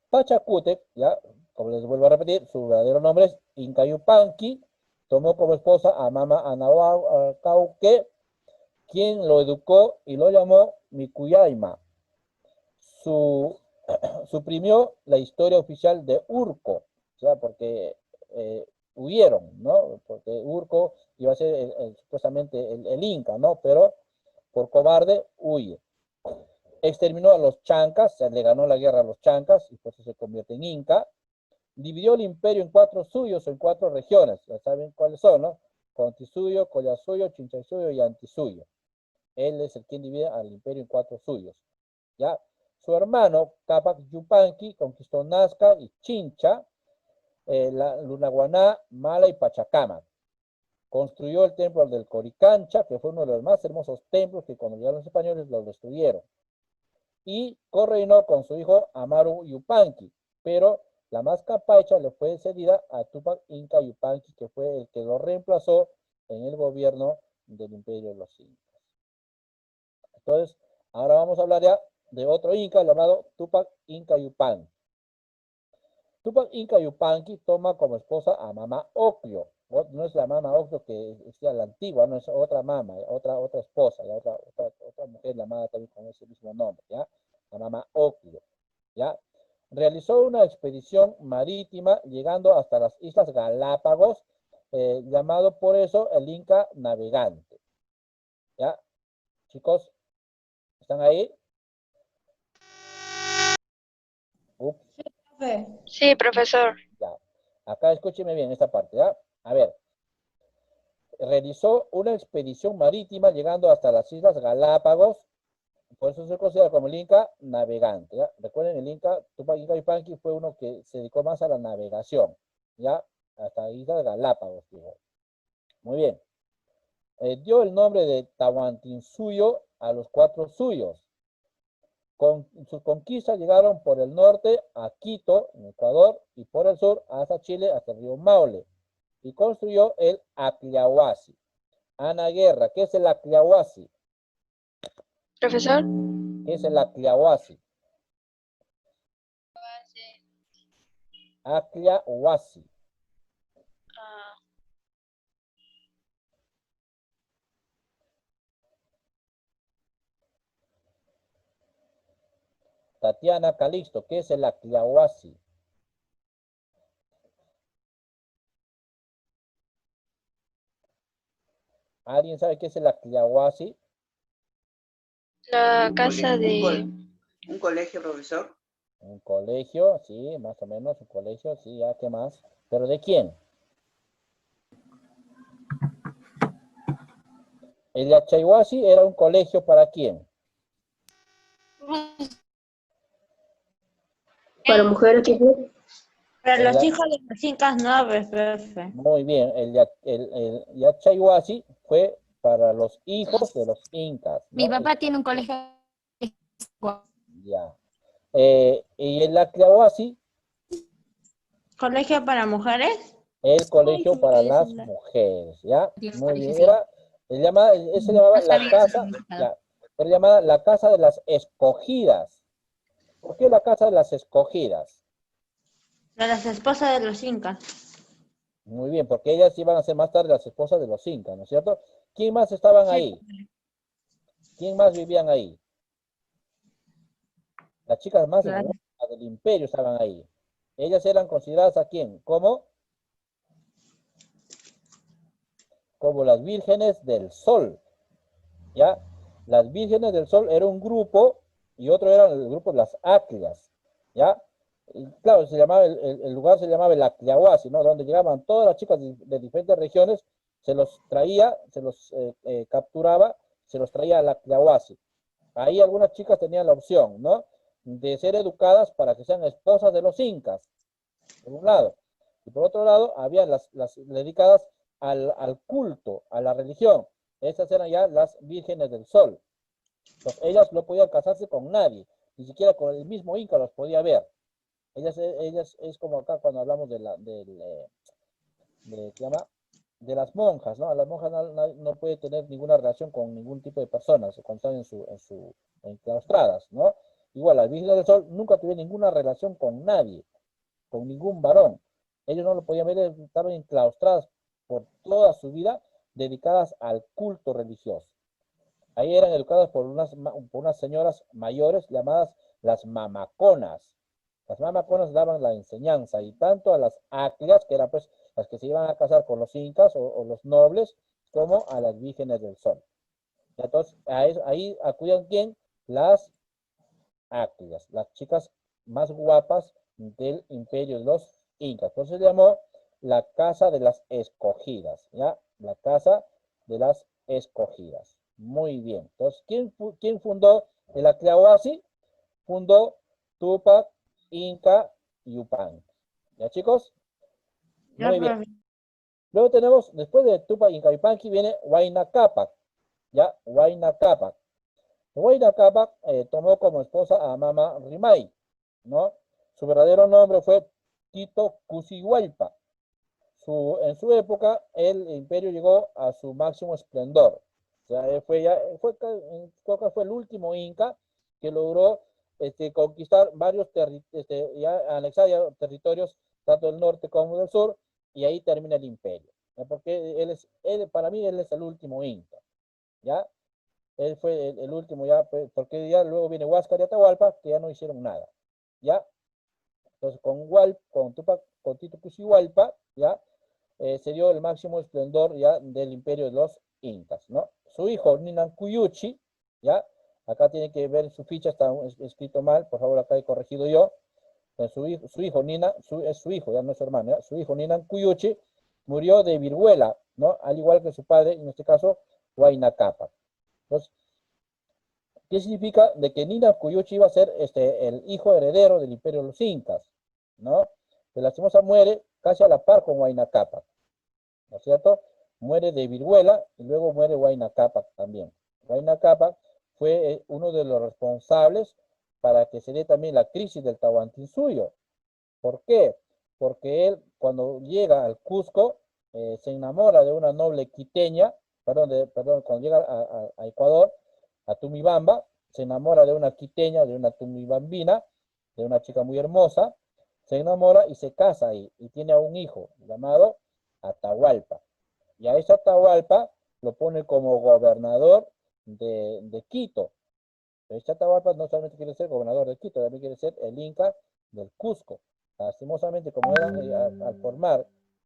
A: Pachacútec, ya, como les vuelvo a repetir, su verdadero nombre es Inca Yupanqui, tomó como esposa a Mama Anahuacauque, quien lo educó y lo llamó Mikuyaima. Suprimió la historia oficial de Urco, o sea, porque huyeron, ¿no? Porque Urco iba a ser supuestamente el Inca, ¿no? Pero por cobarde huye. Exterminó a los chancas, se le ganó la guerra a los chancas y por eso se convierte en Inca. Dividió el imperio en 4 suyos, en 4 regiones, ya saben cuáles son, ¿no? Contisuyo, Collasuyo, Chinchaysuyo y Antisuyo. Él es el quien divide al imperio en 4 suyos, ¿ya? Su hermano, Capac Yupanqui, conquistó Nazca y Chincha, Lunaguaná, Mala y Pachacamac. Construyó el templo del Coricancha, que fue uno de los más hermosos templos que cuando llegaron los españoles lo destruyeron. Y correinó con su hijo Amaru Yupanqui, pero la más capacha le fue cedida a Tupac Inca Yupanqui, que fue el que lo reemplazó en el gobierno del imperio de los incas. Entonces, ahora vamos a hablar ya de otro inca llamado Tupac Inca Yupanqui. Tupac Inca Yupanqui toma como esposa a Mama Ocllo. No es la Mama Ocllo que es la antigua, no es otra mama, otra esposa, otra mujer llamada también con ese mismo nombre, ¿ya? La Mama Ocllo, ¿ya? Realizó una expedición marítima llegando hasta las Islas Galápagos, llamado por eso el Inca Navegante, ¿ya? Chicos, ¿están ahí? Ups.
B: Sí, profesor.
A: Ya. Acá escúcheme bien esta parte, ¿ya? A ver. Realizó una expedición marítima llegando hasta las Islas Galápagos, por eso se considera como el Inca navegante, ¿ya? Recuerden, el Inca, Tupac Inca Yupanqui fue uno que se dedicó más a la navegación, ¿ya? Hasta Islas Galápagos, digo. Muy bien. Dio el nombre de Tahuantinsuyo a los 4 suyos. Con sus conquistas llegaron por el norte a Quito, en Ecuador, y por el sur hasta Chile, hasta el río Maule, y construyó el Acliahuasi. Ana Guerra, ¿qué es el Acliahuasi?
B: Profesor.
A: ¿Qué es el Acliahuasi? Acliahuasi. Tatiana Calixto, ¿qué es el Acliahuasi? ¿Alguien sabe qué es el Acliahuasi?
B: La casa de...
E: Un colegio, profesor.
A: Un colegio, sí, más o menos, un colegio, sí, ya, ¿qué más? ¿Pero de quién? El Acliahuasi era un colegio ¿para quién?
C: Para mujeres,
D: Para los hijos de los incas no, profe.
A: Muy bien, el Yachayhuasi fue para los hijos de los incas, ¿no?
B: Mi papá tiene un colegio.
A: Ya. Y el Acliahuasi,
D: ¿Colegio para mujeres?
A: el colegio
D: Ay,
A: para
D: qué
A: las
D: linda.
A: mujeres, ¿ya?
B: Tienes
A: Muy
B: colegio,
A: bien,
B: sí.
A: se llamaba
B: No
A: la
B: sabía
A: casa,
B: ese significado.
A: ya, era llamada la casa de las escogidas. ¿Por qué la casa de las escogidas?
D: De las esposas de los incas.
A: Muy bien, porque ellas iban a ser más tarde las esposas de los incas, ¿no es cierto? ¿Quién más estaban ahí? ¿Quién más vivían ahí? Las chicas más
D: Claro.
A: guapas del imperio estaban ahí. Ellas eran consideradas ¿a quién? Como las vírgenes del sol, ¿ya? Las vírgenes del sol era un grupo y otro era el grupo de las Aclias, ¿ya? Y claro, el lugar se llamaba el Acliahuasi, ¿no? Donde llegaban todas las chicas de diferentes regiones, se los traía, se los capturaba, se los traía al Acliahuasi. Ahí algunas chicas tenían la opción, ¿no? De ser educadas para que sean esposas de los incas, por un lado. Y por otro lado, había las dedicadas al culto, a la religión. Estas eran ya las vírgenes del sol. Entonces, ellas no podían casarse con nadie, ni siquiera con el mismo Inca los podía ver. Ellas es como acá cuando hablamos ¿qué llama? De las monjas, ¿no? Las monjas no puede tener ninguna relación con ningún tipo de personas cuando están enclaustradas, ¿no? Igual, las vírgenes del sol nunca tuvieron ninguna relación con nadie, con ningún varón. Ellos no lo podían ver, estaban enclaustradas por toda su vida, dedicadas al culto religioso. Ahí eran educadas por unas señoras mayores llamadas las mamaconas. Las mamaconas daban la enseñanza y tanto a las aclias, que eran pues las que se iban a casar con los incas o los nobles, como a las vírgenes del sol. Entonces, ahí acudían ¿quién? Las aclias, las chicas más guapas del imperio de los incas. Por eso se llamó la casa de las escogidas, ¿ya? La casa de las escogidas. Muy bien. Entonces, ¿quién fundó el Acliahuasi? Fundó Tupac Inca Yupanqui. ¿Ya, chicos? Muy bien. Luego tenemos, después de Tupac Inca Yupanqui, viene Huayna Cápac. ¿Ya? Huayna Cápac. Huayna Cápac tomó como esposa a Mama Rimay, ¿no? Su verdadero nombre fue Tito Cusihualpa. En su época, el imperio llegó a su máximo esplendor. O sea, fue el último inca que logró conquistar varios ya anexar ya territorios, tanto del norte como del sur, y ahí termina el imperio. ¿No? Porque para mí, él es el último inca, ¿ya? Él fue el último, ya, porque ya luego viene Huáscar y Atahualpa, que ya no hicieron nada, ¿ya? Entonces, con Tito Cusihualpa, ¿ya? Se dio el máximo esplendor ya del imperio de los incas, ¿no? Su hijo, Ninankuyuchi, ¿ya? Acá tiene que ver su ficha, está escrito mal, por favor, acá he corregido yo. Su hijo es su hijo, ya no es su hermano, ¿ya? Su hijo, Ninankuyuchi, murió de viruela, ¿no? Al igual que su padre, en este caso, Huayna Cápac. Entonces, ¿qué significa? De que Ninankuyuchi iba a ser el hijo heredero del imperio de los incas, ¿no? Que lastimosa muere casi a la par con Huayna Cápac, ¿no es cierto? Muere de viruela y luego muere Huayna Cápac también. Huayna Cápac fue uno de los responsables para que se dé también la crisis del Tahuantinsuyo. ¿Por qué? Porque él, cuando llega al Cusco, se enamora de una noble quiteña, cuando llega a Ecuador, a Tumibamba, se enamora de una quiteña, de una tumibambina, de una chica muy hermosa, se enamora y se casa ahí, y tiene a un hijo llamado Atahualpa. Y a ese Atahualpa lo pone como gobernador de Quito. Pero este Atahualpa no solamente quiere ser gobernador de Quito, también quiere ser el Inca del Cusco. Lastimosamente, como era,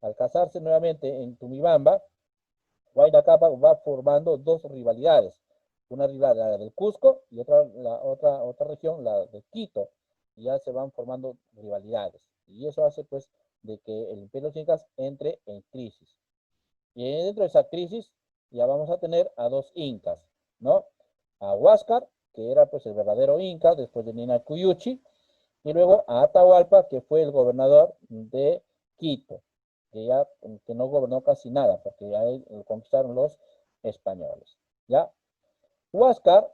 A: al casarse nuevamente en Tumibamba, Huayna Cápac va formando dos rivalidades. Una rivalidad del Cusco y otra región, la de Quito. Y ya se van formando rivalidades. Y eso hace, pues, de que el imperio de los incas entre en crisis. Y dentro de esa crisis ya vamos a tener a dos incas, ¿no? A Huáscar, que era pues el verdadero inca después de Ninankuyuchi, y luego a Atahualpa, que fue el gobernador de Quito, que no gobernó casi nada, porque ya lo conquistaron los españoles, ¿ya? Huáscar,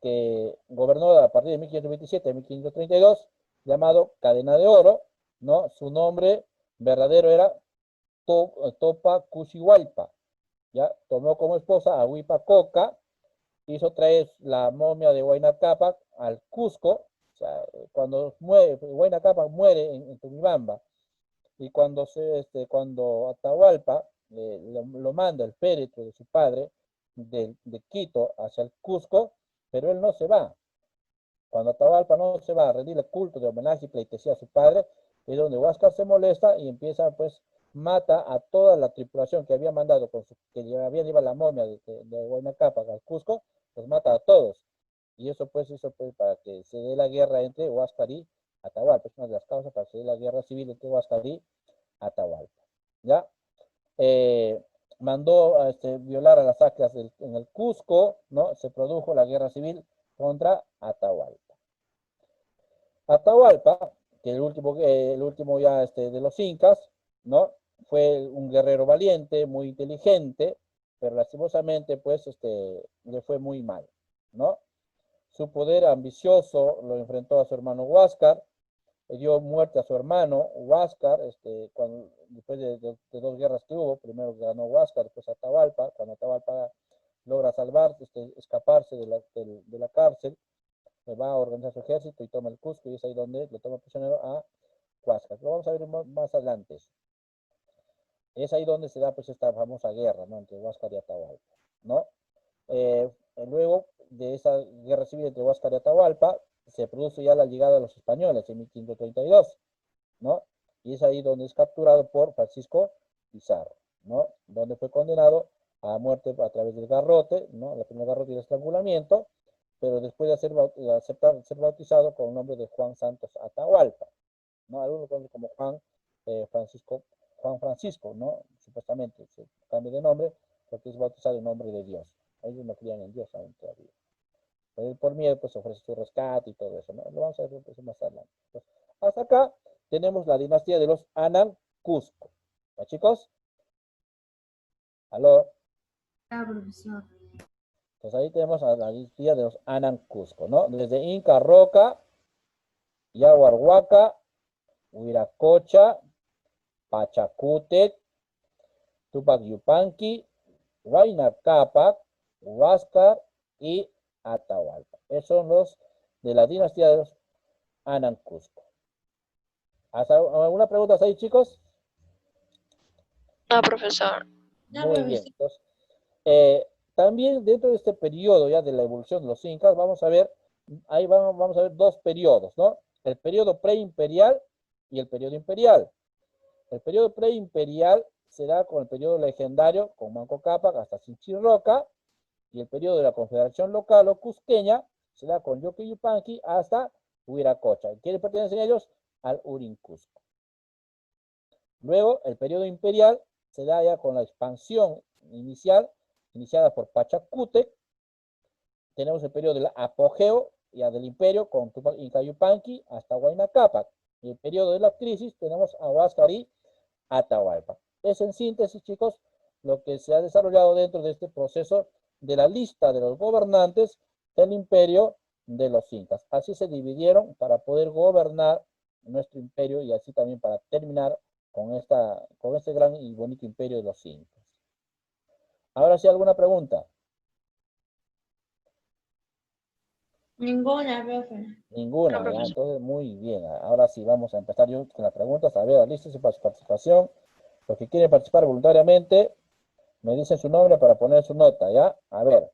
A: que gobernó a partir de 1527 a 1532, llamado Cadena de Oro, ¿no? Su nombre verdadero era Topa Cusihualpa, ¿ya? Tomó como esposa a Huipa Coca, hizo traer la momia de Huayna Cápac al Cusco, o sea, cuando Huayna Cápac muere en Tumibamba, y cuando Atahualpa lo manda el féretro de su padre de Quito hacia el Cusco, pero él no se va. Cuando Atahualpa no se va a rendir el culto de homenaje y pleitesía a su padre, es donde Huáscar se molesta y empieza, pues, mata a toda la tripulación que había mandado, que habían llevado la momia de Huayna Cápac al Cusco, los mata a todos. Y eso, pues, hizo pues, para que se dé la guerra entre Huáscar y Atahualpa. Es una de las causas para que se dé la guerra civil entre Huáscar y Atahualpa. ¿Ya? Mandó a violar a las actas en el Cusco, ¿no? Se produjo la guerra civil contra Atahualpa. Atahualpa, que el último ya de los incas, ¿no? Fue un guerrero valiente, muy inteligente, pero lastimosamente, pues, le fue muy mal, ¿no? Su poder ambicioso lo enfrentó a su hermano Huáscar, le dio muerte a su hermano Huáscar, después de dos guerras que hubo, primero ganó Huáscar, después Atahualpa, cuando Atahualpa logra escaparse de la cárcel, va a organizar su ejército y toma el Cusco, y es ahí donde le toma prisionero a Huáscar. Lo vamos a ver más adelante. Es ahí donde se da pues esta famosa guerra, ¿no? Entre Huáscar y Atahualpa, ¿no? Luego de esa guerra civil entre Huáscar y Atahualpa, se produce ya la llegada de los españoles en 1532, ¿no? Y es ahí donde es capturado por Francisco Pizarro, ¿no? Donde fue condenado a muerte a través del garrote, ¿no? La primera garrote y el estrangulamiento, pero después de aceptar ser bautizado con el nombre de Juan Santos Atahualpa, ¿no? Algunos conocen como Juan Francisco, ¿no? Supuestamente se cambia de nombre porque es bautizado en nombre de Dios. Ellos no creían en Dios aún todavía. Pero por miedo, pues ofrece su rescate y todo eso, ¿no? Lo vamos a ver pues, más adelante. Entonces, hasta acá tenemos la dinastía de los Anan Cusco. ¿Ya, chicos? ¿Aló?
B: Ah, profesor.
A: Entonces ahí tenemos a la dinastía de los Anan Cusco, ¿no? Desde Inca Roca, Yaguarhuaca, Huiracocha, Pachacútec, Tupac Yupanqui, Huayna Cápac, Huáscar y Atahualpa. Esos son los de la dinastía de los Anan Cusco. ¿Alguna pregunta ahí, chicos?
F: No, profesor.
A: Muy bien. Entonces, también dentro de este periodo ya de la evolución de los incas, vamos a ver, ahí vamos a ver dos periodos, ¿no? El periodo preimperial y el periodo imperial. El periodo preimperial será con el periodo legendario, con Manco Cápac hasta Chinchiroca, y el periodo de la Confederación Local o Cusqueña será con Yoque Yupanqui hasta Huiracocha. ¿Quiénes pertenecen ellos? Al Urincusco. Luego, el periodo imperial se da ya con la expansión iniciada por Pachacútec. Tenemos el periodo del apogeo ya del imperio con Tupac Inca Yupanqui hasta Huayna Cápac. Y el periodo de la crisis tenemos a Huáscar Atahualpa. Es en síntesis, chicos, lo que se ha desarrollado dentro de este proceso de la lista de los gobernantes del imperio de los incas. Así se dividieron para poder gobernar nuestro imperio y así también para terminar con este gran y bonito imperio de los incas. Ahora sí, ¿alguna pregunta?
D: Ninguna, profe.
A: Ninguna,
F: No,
A: ya,
F: profesor.
A: entonces muy bien. Ahora sí, vamos a empezar yo con las preguntas. A ver, alístense para su participación. Los que quieren participar voluntariamente, me dicen su nombre para poner su nota, ¿ya? A ver.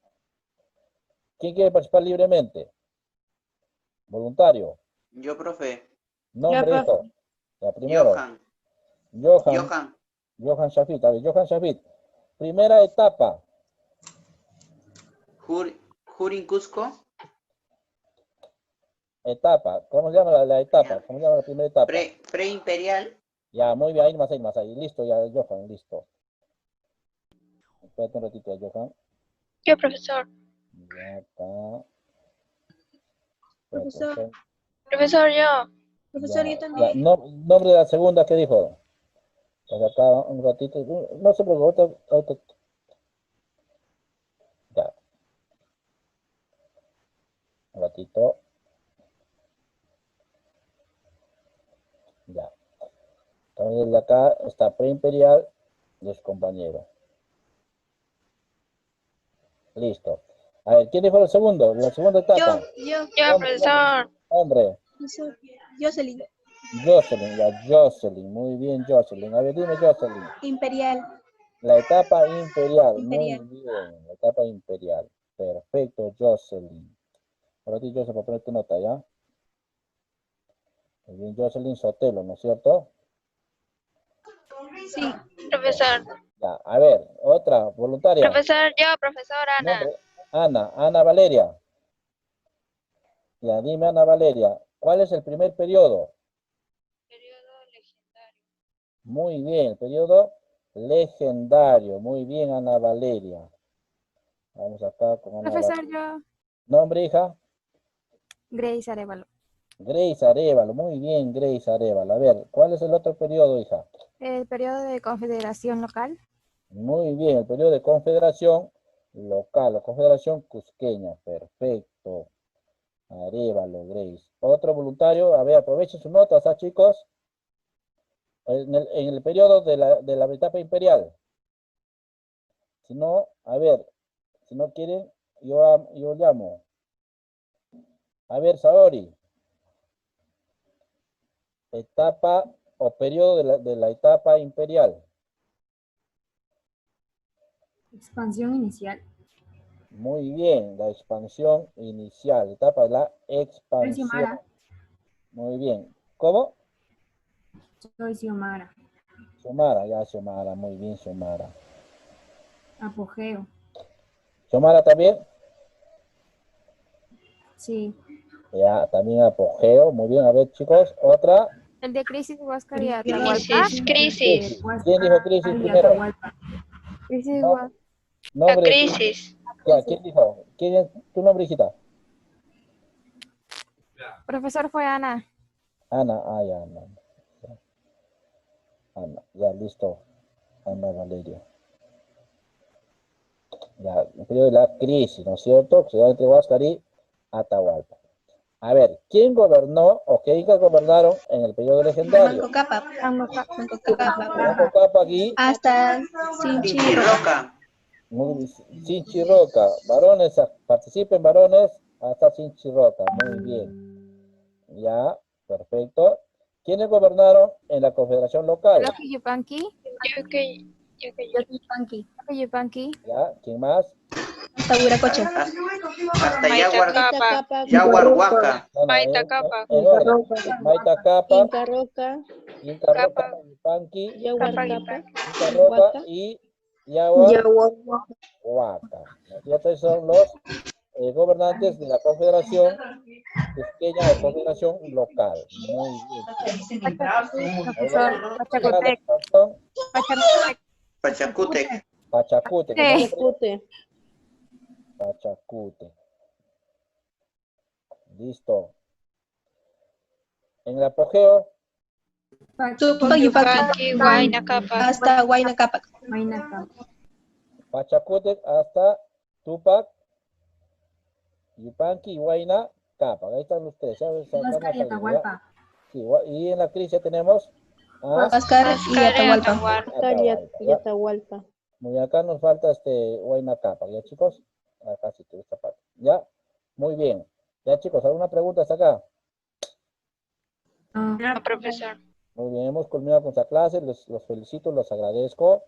A: ¿Quién quiere participar libremente? Voluntario.
E: Yo, profe.
A: Nombre,
D: profe.
A: hijo. Ya, primero.
E: Johan.
A: Johan. Johan Shafit. A ver, Johan Shafit. Primera etapa.
E: Jurin Cusco.
A: Etapa. ¿Cómo se llama la etapa? ¿Cómo se llama la primera etapa?
E: Preimperial.
A: Ya, muy bien. Ahí más ahí. Listo, ya, Johan, listo. Espérate un ratito, Johan.
F: Yo, profesor.
A: Ya está.
D: Profesor.
F: Profesor, yo.
D: Profesor, yo
A: Ya,
D: también.
A: nombre de la segunda que dijo. Pues acá un ratito. No se preocupe, ahorita. Ya. Un ratito. Ya. Entonces acá está preimperial de su compañero. Listo. A ver, ¿quién dijo el segundo? La segunda etapa.
F: Yo,
A: Hombre,
F: profesor.
A: hombre.
D: Profesor, Jocelyn.
A: Jocelyn, ya, Jocelyn. Muy bien, Jocelyn. A ver, dime, Jocelyn.
D: Imperial.
A: La etapa imperial. Muy
D: Imperial.
A: bien. La etapa imperial. Perfecto, Jocelyn. Ahora sí, Jocelyn, para poner tu nota, ¿ya? Muy bien, Jocelyn Sotelo, ¿no es cierto?
D: Sí.
F: Profesor.
A: Ya, a ver, otra, voluntaria.
F: Profesor, yo, profesor Ana.
A: Nombre, Ana Valeria. Ya, dime, Ana Valeria, ¿cuál es el primer periodo?
F: Periodo legendario.
A: Muy bien, el periodo legendario. Muy bien, Ana Valeria. Vamos acá con Ana
B: Profesor,
A: Valeria.
B: yo,
A: Nombre, hija.
B: Grace Arevalo.
A: Grace Arevalo. Muy bien, Grace Arevalo. A ver, ¿cuál es el otro periodo, hija?
B: El periodo de confederación local.
A: Muy bien, el periodo de confederación local o confederación cusqueña. Perfecto. Arevalo, Grace. Otro voluntario, a ver, aprovechen sus notas, ¿ah, chicos? En el periodo de la etapa imperial. Si no, a ver, si no quieren, yo llamo. A ver, Saori. Etapa o periodo de la etapa imperial.
B: Expansión inicial.
A: Muy bien, la expansión inicial. Etapa de la expansión.
B: Xiomara.
A: Muy bien. ¿Cómo?
B: Soy Xiomara.
A: Xiomara, ya Xiomara, muy bien Xiomara.
B: Apogeo.
A: ¿Xiomara también?
B: Sí.
A: Ya, también apogeo. Muy bien, a ver chicos, otra.
B: El de crisis Huáscar y
F: Crisis,
B: Atahualpa.
F: crisis.
A: ¿Quién dijo crisis primero?
B: Crisis
A: No,
B: Huáscar.
F: La
A: nombre.
F: crisis.
A: Ya, ¿quién dijo? ¿Quién es tu nombre, hijita?
B: Profesor fue Ana.
A: Ana, ya, Ana. Ana, ya, listo. Ana Valeria. Ya, el periodo de la crisis, ¿no es cierto? Se da entre Huáscar y Atahualpa. A ver, ¿quién gobernó o qué incas gobernaron en el periodo legendario?
C: Manco Cápac.
B: Manco
A: Manco Cápac y
C: Hasta
E: Chinchiroca.
A: Chinchiroca. Varones, participen varones hasta Chinchiroca. Muy bien. Ya, Perfecto. ¿Quiénes gobernaron en la confederación local?
G: Loki Yupanqui.
B: Yupanqui.
G: Loki Yupanqui.
A: ¿Ya? ¿Quién más?
C: Tahuiracocha.
E: Hasta
F: Maitacapa.
E: Yaguarhuaca.
A: No, no,
F: Maitacapa.
A: en orden. Maitacapa,
H: Inca Roca,
A: Inca Roca,
F: Capa.
A: Yupanqui,
H: Yahuarcapa,
A: Inca Roca
H: Huaca.
A: y Yaguarhuaca. Y estos son los gobernantes de la confederación pequeña o confederación local. Muy bien.
G: Profesor Pachacutec.
A: Son
G: Pachacutec.
E: Pachacútec.
A: Pachacute. ¿cómo se llama?
H: Pute,
A: Pachacute. Listo. En el apogeo,
C: Tupac Yupanqui.
F: Yupanqui. Huayna Capa.
C: Hasta Huayna Capac.
B: Huayna.
A: Pachacútec hasta Tupac, Yupanqui y Huayna Capac. Ahí están ustedes. ¿Sabes?
B: Huáscar y Atahualpa.
A: Sí, y en la crisis tenemos a
C: Huáscar y Atahualpa.
A: Atahualpa,
H: y
A: ¿ya?
H: Atahualpa.
A: Muy bien, acá nos falta Huayna Capac, ¿ya chicos? Acá sí que esta parte. ¿Ya? Muy bien. Ya chicos, ¿alguna pregunta hasta acá?
F: No, profesor.
A: Muy bien, hemos culminado con esta clase, los felicito, los agradezco.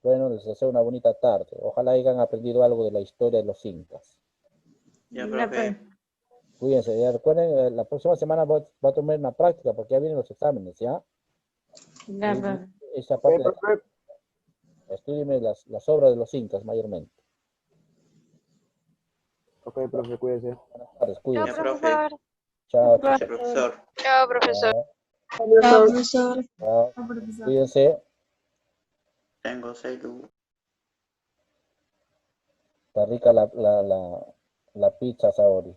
A: Bueno, les deseo una bonita tarde. Ojalá hayan aprendido algo de la historia de los incas.
E: Ya, profe.
A: Cuídense, ya recuerden, la próxima semana va a tomar una práctica porque ya vienen los exámenes, ¿ya? Esa parte estudienme las obras de los incas mayormente.
I: Ok, profe, cuídese.
A: Buenas tardes,
F: Chao,
A: cuídense.
E: profe.
F: profesor.
A: Chao,
E: Ya, profesor.
F: Chao, profesor.
C: Chao, profesor.
A: chao. Cuídense.
E: Tengo celu.
A: Está rica la pizza, Saori.